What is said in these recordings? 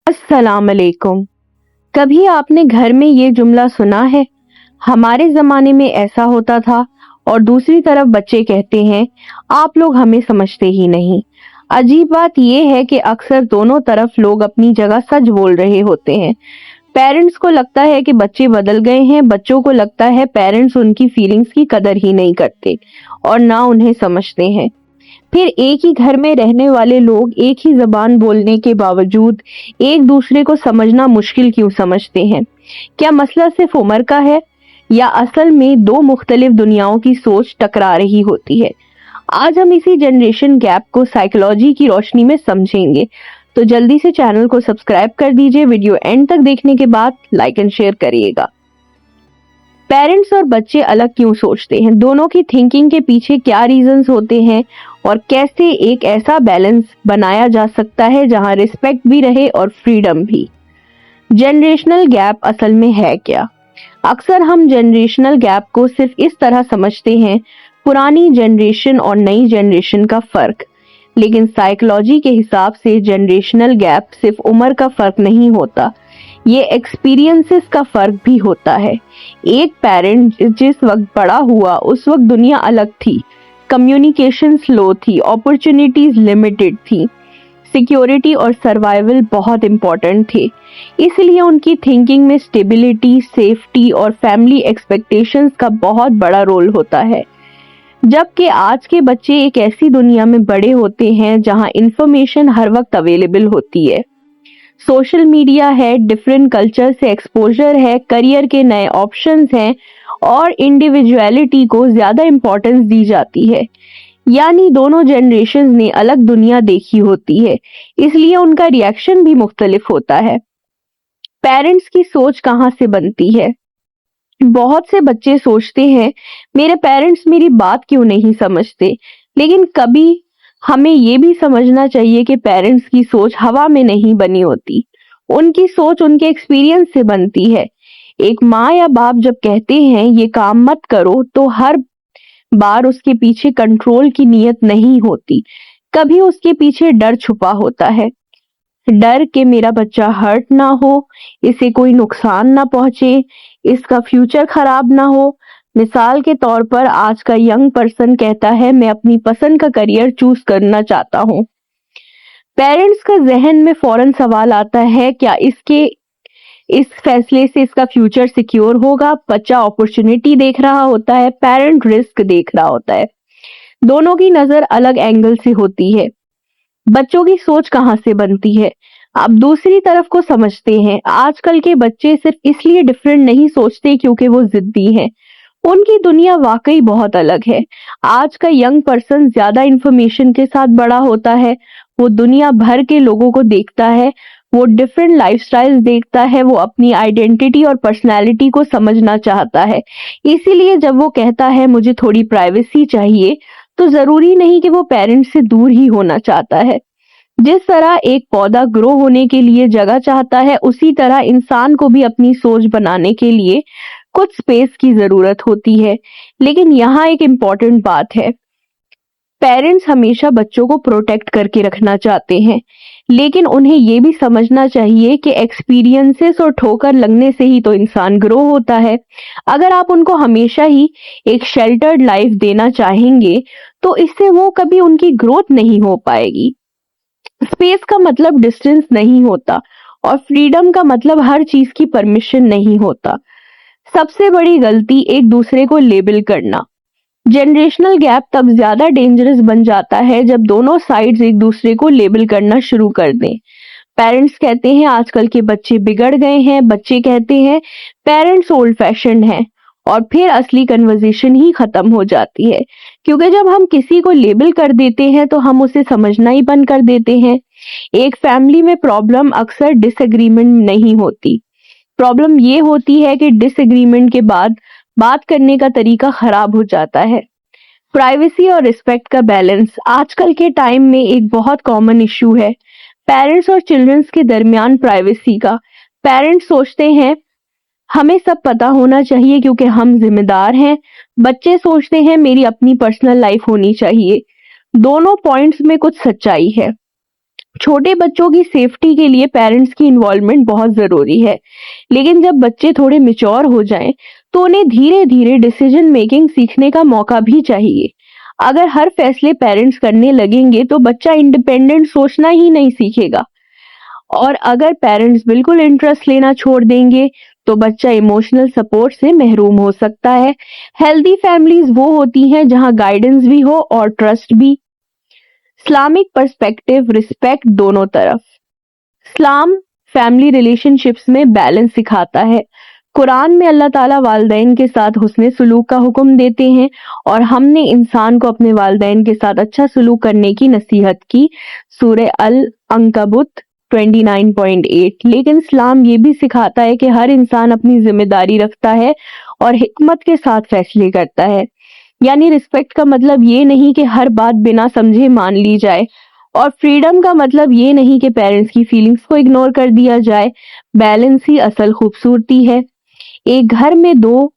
अस्सलाम अलैकुम। कभी आपने घर में ये जुमला सुना है, हमारे जमाने में ऐसा होता था? और दूसरी तरफ बच्चे कहते हैं, आप लोग हमें समझते ही नहीं। अजीब बात यह है कि अक्सर दोनों तरफ लोग अपनी जगह सच बोल रहे होते हैं। पेरेंट्स को लगता है कि बच्चे बदल गए हैं, बच्चों को लगता है पेरेंट्स उनकी फीलिंग्स की कदर ही नहीं करते और ना उन्हें समझते हैं। फिर एक ही घर में रहने वाले लोग एक ही जबान बोलने के बावजूद एक दूसरे को समझना मुश्किल क्यों समझते हैं? क्या मसला सिर्फ उम्र का है या असल में दो मुख्तलिफ दुनियाओं की सोच टकरा रही होती है? आज हम इसी जनरेशन गैप को साइकोलॉजी की रोशनी में समझेंगे। तो जल्दी से चैनल को सब्सक्राइब कर दीजिए। वीडियो एंड तक देखने के बाद लाइक एंड शेयर करिएगा। पेरेंट्स और बच्चे अलग क्यों सोचते हैं? दोनों की थिंकिंग के पीछे क्या रीजंस होते हैं और कैसे एक ऐसा बैलेंस बनाया जा सकता है जहां रिस्पेक्ट भी रहे और फ्रीडम भी? जनरेशनल गैप असल में है क्या? अक्सर हम जनरेशनल गैप को सिर्फ इस तरह समझते हैं, पुरानी जनरेशन और नई जनरेशन का फर्क। लेकिन साइकोलॉजी के हिसाब से जनरेशनल गैप सिर्फ उम्र का फर्क नहीं होता, ये एक्सपीरियंसेस का फर्क भी होता है। एक पेरेंट जिस वक्त बड़ा हुआ उस वक्त दुनिया अलग थी, कम्युनिकेशन स्लो थी, अपॉर्चुनिटीज लिमिटेड थी, सिक्योरिटी और सर्वाइवल बहुत इंपॉर्टेंट थे। इसलिए उनकी थिंकिंग में स्टेबिलिटी, सेफ्टी और फैमिली एक्सपेक्टेशंस का बहुत बड़ा रोल होता है। जबकि आज के बच्चे एक ऐसी दुनिया में बड़े होते हैं जहां इंफॉर्मेशन हर वक्त अवेलेबल होती है। सोशल मीडिया है, डिफरेंट कल्चर से एक्सपोजर है, करियर के नए ऑप्शंस हैं और इंडिविजुअलिटी को ज्यादा इंपॉर्टेंस दी जाती है। यानी दोनों जनरेशन ने अलग दुनिया देखी होती है, इसलिए उनका रिएक्शन भी मुख्तलिफ होता है। पेरेंट्स की सोच कहाँ से बनती है? बहुत से बच्चे सोचते हैं, मेरे पेरेंट्स मेरी बात क्यों नहीं समझते? लेकिन कभी हमें ये भी समझना चाहिए कि पेरेंट्स की सोच हवा में नहीं बनी होती, उनकी सोच उनके एक्सपीरियंस से बनती है। एक माँ या बाप जब कहते हैं ये काम मत करो, तो हर बार उसके पीछे कंट्रोल की नीयत नहीं होती, कभी उसके पीछे डर छुपा होता है। डर के मेरा बच्चा हर्ट ना हो, इसे कोई नुकसान ना पहुंचे, इसका फ्यूचर खराब ना हो। मिसाल के तौर पर आज का यंग पर्सन कहता है, मैं अपनी पसंद का करियर चूज करना चाहता हूँ। पेरेंट्स का जहन में फौरन सवाल आता है, क्या इसके इस फैसले से इसका फ्यूचर सिक्योर होगा? बच्चा अपॉर्चुनिटी देख रहा होता है, पेरेंट रिस्क देख रहा होता है। दोनों की नजर अलग एंगल से होती है। बच्चों की सोच कहाँ से बनती है? आप दूसरी तरफ को समझते हैं। आजकल के बच्चे सिर्फ इसलिए डिफरेंट नहीं सोचते क्योंकि वो जिद्दी हैं, उनकी दुनिया वाकई बहुत अलग है। आज का यंग पर्सन ज्यादा इंफॉर्मेशन के साथ बड़ा होता है, वो दुनिया भर के लोगों को देखता है, वो डिफरेंट लाइफस्टाइल्स देखता है, वो अपनी आइडेंटिटी और पर्सनैलिटी को समझना चाहता है। इसीलिए जब वो कहता है मुझे थोड़ी प्राइवेसी चाहिए, तो जरूरी नहीं कि वो पेरेंट्स से दूर ही होना चाहता है। जिस तरह एक पौधा ग्रो होने के लिए जगह चाहता है, उसी तरह इंसान को भी अपनी सोच बनाने के लिए कुछ स्पेस की जरूरत होती है। लेकिन यहाँ एक इम्पॉर्टेंट बात है, पेरेंट्स हमेशा बच्चों को प्रोटेक्ट करके रखना चाहते हैं, लेकिन उन्हें यह भी समझना चाहिए कि एक्सपीरियंसेस और ठोकर लगने से ही तो इंसान ग्रो होता है। अगर आप उनको हमेशा ही एक शेल्टर्ड लाइफ देना चाहेंगे, तो इससे वो कभी उनकी ग्रोथ नहीं हो पाएगी। स्पेस का मतलब डिस्टेंस नहीं होता और फ्रीडम का मतलब हर चीज की परमिशन नहीं होता। सबसे बड़ी गलती एक दूसरे को लेबल करना। जनरेशनल गैप तब ज्यादा डेंजरस बन जाता है जब दोनों साइड्स एक दूसरे को लेबल करना शुरू कर दें। पेरेंट्स कहते हैं आजकल के बच्चे बिगड़ गए हैं, बच्चे कहते हैं पेरेंट्स ओल्ड फैशन हैं, और फिर असली कन्वर्सेशन ही खत्म हो जाती है। क्योंकि जब हम किसी को लेबल कर देते हैं तो हम उसे समझना ही बंद कर देते हैं। एक फैमिली में प्रॉब्लम अक्सर डिसएग्रीमेंट नहीं होती, प्रॉब्लम ये होती है कि डिसएग्रीमेंट के बाद बात करने का तरीका खराब हो जाता है। प्राइवेसी और रिस्पेक्ट का बैलेंस आजकल के टाइम में एक बहुत कॉमन इशू है। पेरेंट्स और चिल्ड्रंस के दरमियान प्राइवेसी का। पेरेंट्स सोचते हैं हमें सब पता होना चाहिए क्योंकि हम जिम्मेदार हैं। बच्चे सोचते हैं मेरी अपनी पर्सनल लाइफ होनी चाहिए। दोनों पॉइंट्स में कुछ सच्चाई है। छोटे बच्चों की सेफ्टी के लिए पेरेंट्स की इन्वॉल्वमेंट बहुत जरूरी है, लेकिन जब बच्चे थोड़े मैच्योर हो जाएं, तो उन्हें धीरे धीरे डिसीजन मेकिंग सीखने का मौका भी चाहिए। अगर हर फैसले पेरेंट्स करने लगेंगे तो बच्चा इंडिपेंडेंट सोचना ही नहीं सीखेगा, और अगर पेरेंट्स बिल्कुल इंटरेस्ट लेना छोड़ देंगे तो बच्चा इमोशनल सपोर्ट से महरूम हो सकता है। हेल्दी फैमिलीज वो होती हैं जहां गाइडेंस भी हो और ट्रस्ट भी। इस्लामिक पर्सपेक्टिव, रिस्पेक्ट दोनों तरफ। इस्लाम फैमिली रिलेशनशिप्स में बैलेंस सिखाता है। कुरान में अल्लाह ताला वालिदैन के साथ हुस्ने सुलूक का हुक्म देते हैं और हमने इंसान को अपने वालिदैन के साथ अच्छा सुलूक करने की नसीहत की, सूरह अल अंकबूत 29.8। लेकिन इस्लाम ये भी सिखाता है कि हर इंसान अपनी जिम्मेदारी रखता है और हिकमत के साथ फैसले करता है। यानी रिस्पेक्ट का मतलब ये नहीं कि हर बात बिना समझे मान ली जाए, और फ्रीडम का मतलब ये नहीं कि पेरेंट्स की फीलिंग्स को इग्नोर कर दिया जाए। बैलेंस ही असल खूबसूरती है। एक घर में दो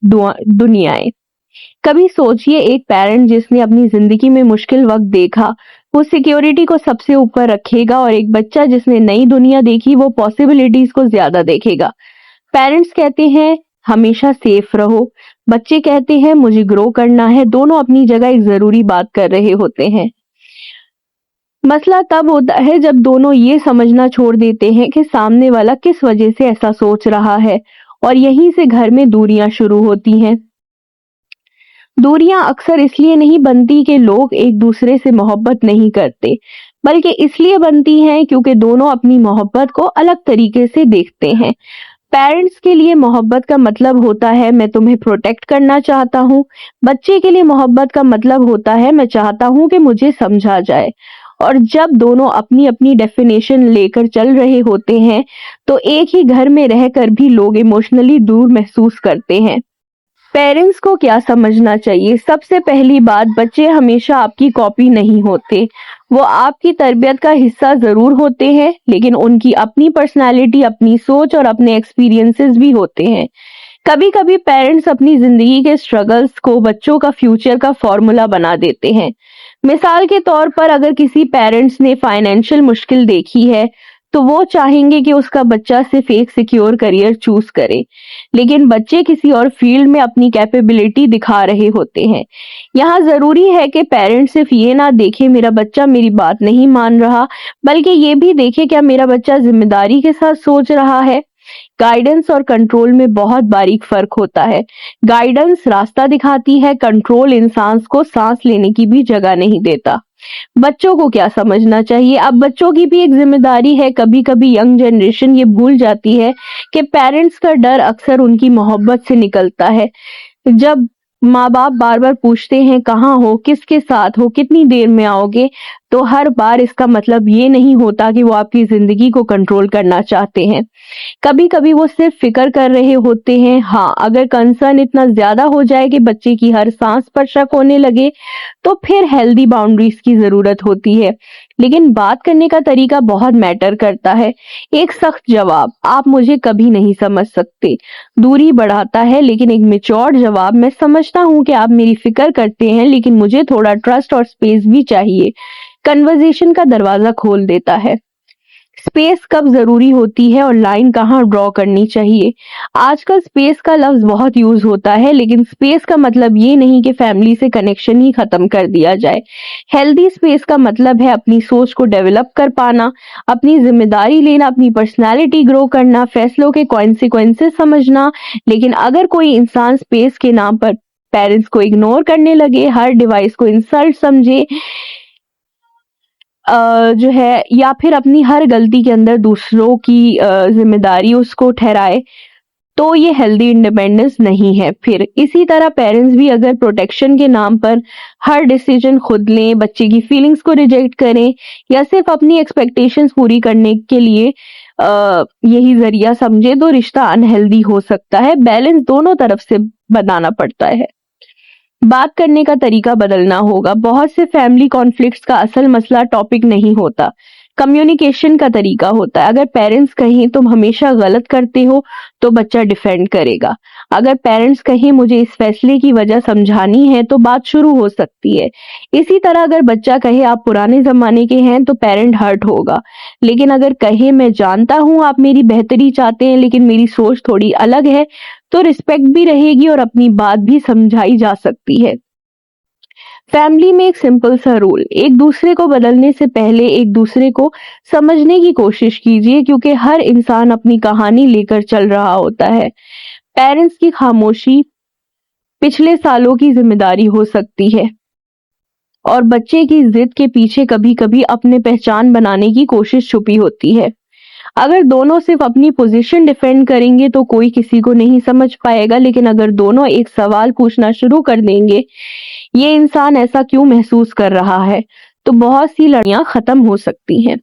दुनियाएं। कभी सोचिए, एक पेरेंट जिसने अपनी जिंदगी में मुश्किल वक्त देखा, वो सिक्योरिटी को सबसे ऊपर रखेगा, और एक बच्चा जिसने नई दुनिया देखी, वो पॉसिबिलिटीज को ज्यादा देखेगा। पेरेंट्स कहते हैं हमेशा सेफ रहो, बच्चे कहते हैं मुझे ग्रो करना है। दोनों अपनी जगह एक जरूरी बात कर रहे होते हैं। मसला तब होता है जब दोनों ये समझना छोड़ देते हैं कि सामने वाला किस वजह से ऐसा सोच रहा है, और यहीं से घर में दूरियां शुरू होती हैं। दूरियां अक्सर इसलिए नहीं बनती कि लोग एक दूसरे से मोहब्बत नहीं करते, बल्कि इसलिए बनती हैं क्योंकि दोनों अपनी मोहब्बत को अलग तरीके से देखते हैं। पेरेंट्स के लिए मोहब्बत का मतलब होता है मैं तुम्हें प्रोटेक्ट करना चाहता हूँ। बच्चे के लिए मोहब्बत का मतलब होता है मैं चाहता हूँ कि मुझे समझा जाए। और जब दोनों अपनी अपनी डेफिनेशन लेकर चल रहे होते हैं, तो एक ही घर में रहकर भी लोग इमोशनली दूर महसूस करते हैं। पेरेंट्स को क्या समझना चाहिए? सबसे पहली बात, बच्चे हमेशा आपकी कॉपी नहीं होते। वो आपकी तरबियत का हिस्सा जरूर होते हैं, लेकिन उनकी अपनी पर्सनालिटी, अपनी सोच और अपने एक्सपीरियंसेस भी होते हैं। कभी कभी पेरेंट्स अपनी जिंदगी के स्ट्रगल्स को बच्चों का फ्यूचर का फॉर्मूला बना देते हैं। मिसाल के तौर पर, अगर किसी पेरेंट्स ने फाइनेंशियल मुश्किल देखी है, तो वो चाहेंगे कि उसका बच्चा सिर्फ एक सिक्योर करियर चूज करे, लेकिन बच्चे किसी और फील्ड में अपनी कैपेबिलिटी दिखा रहे होते हैं। यहाँ जरूरी है कि पेरेंट्स सिर्फ ये ना देखे मेरा बच्चा मेरी बात नहीं मान रहा, बल्कि ये भी देखे क्या मेरा बच्चा जिम्मेदारी के साथ सोच रहा है। गाइडेंस और कंट्रोल में बहुत बारीक फर्क होता है। गाइडेंस रास्ता दिखाती है, कंट्रोल इंसान को सांस लेने की भी जगह नहीं देता। बच्चों को क्या समझना चाहिए? अब बच्चों की भी एक जिम्मेदारी है। कभी कभी यंग जनरेशन ये भूल जाती है कि पेरेंट्स का डर अक्सर उनकी मोहब्बत से निकलता है। जब माँ बाप बार बार पूछते हैं कहाँ हो, किसके साथ हो, कितनी देर में आओगे, तो हर बार इसका मतलब ये नहीं होता कि वो आपकी जिंदगी को कंट्रोल करना चाहते हैं। कभी कभी वो सिर्फ फिक्र कर रहे होते हैं। हाँ, अगर कंसर्न इतना ज्यादा हो जाए कि बच्चे की हर सांस पर शक होने लगे, तो फिर हेल्दी बाउंड्रीज की जरूरत होती है। लेकिन बात करने का तरीका बहुत मैटर करता है। एक सख्त जवाब, आप मुझे कभी नहीं समझ सकते, दूरी बढ़ाता है, लेकिन एक मेच्योर्ड जवाब, मैं समझता हूँ कि आप मेरी फिक्र करते हैं, लेकिन मुझे थोड़ा ट्रस्ट और स्पेस भी चाहिए, कन्वर्सेशन का दरवाजा खोल देता है। स्पेस कब जरूरी होती है और लाइन कहाँ ड्रॉ करनी चाहिए? आजकल स्पेस का लफ्ज बहुत यूज होता है, लेकिन स्पेस का मतलब ये नहीं कि फैमिली से कनेक्शन ही खत्म कर दिया जाए। हेल्दी स्पेस का मतलब है अपनी सोच को डेवलप कर पाना, अपनी जिम्मेदारी लेना, अपनी पर्सनालिटी ग्रो करना, फैसलों के कॉन्सिक्वेंसेस समझना। लेकिन अगर कोई इंसान स्पेस के नाम पर पेरेंट्स को इग्नोर करने लगे, हर डिवाइस को इंसल्ट समझे, जो है, या फिर अपनी हर गलती के अंदर दूसरों की जिम्मेदारी उसको ठहराए, तो ये हेल्दी इंडिपेंडेंस नहीं है। फिर इसी तरह पेरेंट्स भी अगर प्रोटेक्शन के नाम पर हर डिसीजन खुद लें, बच्चे की फीलिंग्स को रिजेक्ट करें, या सिर्फ अपनी एक्सपेक्टेशंस पूरी करने के लिए यही जरिया समझे, तो रिश्ता अनहेल्दी हो सकता है। बैलेंस दोनों तरफ से बनाना पड़ता है। बात करने का तरीका बदलना होगा। बहुत से फैमिली कॉन्फ्लिक्ट्स का असल मसला टॉपिक नहीं होता, कम्युनिकेशन का तरीका होता है। अगर पेरेंट्स कहें तुम हमेशा गलत करते हो तो बच्चा डिफेंड करेगा। अगर पेरेंट्स कहें मुझे इस फैसले की वजह समझानी है तो बात शुरू हो सकती है। इसी तरह अगर बच्चा कहे आप पुराने जमाने के हैं तो पेरेंट हर्ट होगा। लेकिन अगर कहे मैं जानता हूं आप मेरी बेहतरी चाहते हैं लेकिन मेरी सोच थोड़ी अलग है, तो रिस्पेक्ट भी रहेगी और अपनी बात भी समझाई जा सकती है। फैमिली में एक सिंपल सा रूल, एक दूसरे को बदलने से पहले एक दूसरे को समझने की कोशिश कीजिए, क्योंकि हर इंसान अपनी कहानी लेकर चल रहा होता है। पेरेंट्स की खामोशी पिछले सालों की जिम्मेदारी हो सकती है और बच्चे की जिद के पीछे कभी-कभी अपने पहचान बनाने की कोशिश छुपी होती है। अगर दोनों सिर्फ अपनी पोजीशन डिफेंड करेंगे तो कोई किसी को नहीं समझ पाएगा, लेकिन अगर दोनों एक सवाल पूछना शुरू कर देंगे, ये इंसान ऐसा क्यों महसूस कर रहा है, तो बहुत सी लड़ाइयां खत्म हो सकती हैं।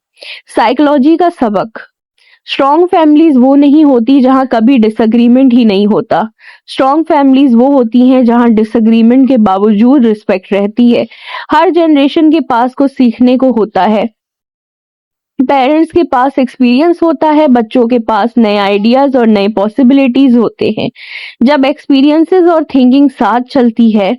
साइकोलॉजी का सबक, स्ट्रॉन्ग फैमिलीज वो नहीं होती जहां कभी डिसएग्रीमेंट ही नहीं होता। स्ट्रॉन्ग फैमिलीज वो होती हैं जहां डिसएग्रीमेंट के बावजूद रिस्पेक्ट रहती है। हर जनरेशन के पास कुछ सीखने को होता है। पेरेंट्स के पास एक्सपीरियंस होता है, बच्चों के पास नए आइडियाज और नए पॉसिबिलिटीज होते हैं। जब एक्सपीरियंसेस और थिंकिंग साथ चलती है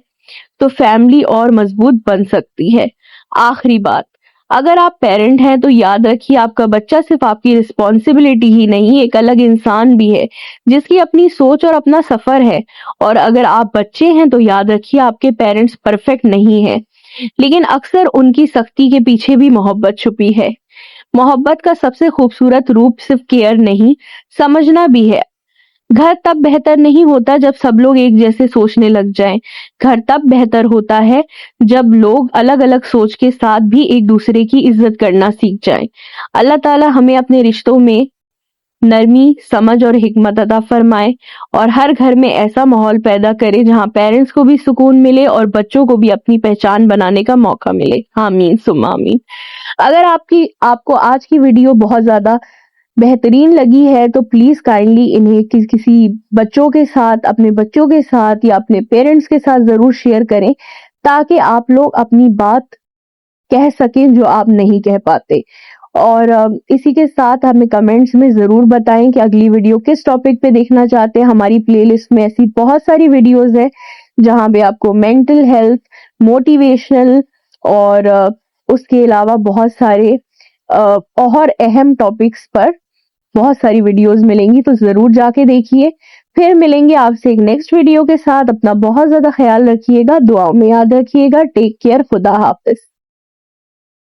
तो फैमिली और मजबूत बन सकती है। आखिरी बात, अगर आप पेरेंट हैं तो याद रखिए आपका बच्चा सिर्फ आपकी रिस्पॉन्सिबिलिटी ही नहीं, एक अलग इंसान भी है जिसकी अपनी सोच और अपना सफर है। और अगर आप बच्चे हैं तो याद रखिए आपके पेरेंट्स परफेक्ट नहीं है, लेकिन अक्सर उनकी सख्ती के पीछे भी मोहब्बत छुपी है। मोहब्बत का सबसे खूबसूरत रूप सिर्फ केयर नहीं, समझना भी है। घर तब बेहतर नहीं होता जब सब लोग एक जैसे सोचने लग जाएं। घर तब बेहतर होता है जब लोग अलग-अलग सोच के साथ भी एक दूसरे की इज्जत करना सीख जाएं। अल्लाह ताला हमें अपने रिश्तों में नरमी, समझ और हिकमत अता फरमाए और हर घर में ऐसा माहौल पैदा करे जहां पेरेंट्स को भी सुकून मिले और बच्चों को भी अपनी पहचान बनाने का मौका मिले। आमीन सुम्मा आमीन। अगर आपको आज की वीडियो बहुत ज्यादा बेहतरीन लगी है तो प्लीज काइंडली इन्हें किसी बच्चों के साथ, अपने बच्चों के साथ या अपने पेरेंट्स के साथ जरूर शेयर करें, ताकि आप लोग अपनी बात कह सकें जो आप नहीं कह पाते। और इसी के साथ हमें कमेंट्स में जरूर बताएं कि अगली वीडियो किस टॉपिक पे देखना चाहते हैं। हमारी प्लेलिस्ट में ऐसी बहुत सारी वीडियोस हैं जहां पे आपको मेंटल हेल्थ, मोटिवेशनल और उसके अलावा बहुत सारे और अहम टॉपिक्स पर बहुत सारी वीडियोस मिलेंगी, तो जरूर जाके देखिए। फिर मिलेंगे आपसे एक नेक्स्ट वीडियो के साथ। अपना बहुत ज्यादा ख्याल रखिएगा, दुआओं में याद रखिएगा। टेक केयर, खुदा हाफिज।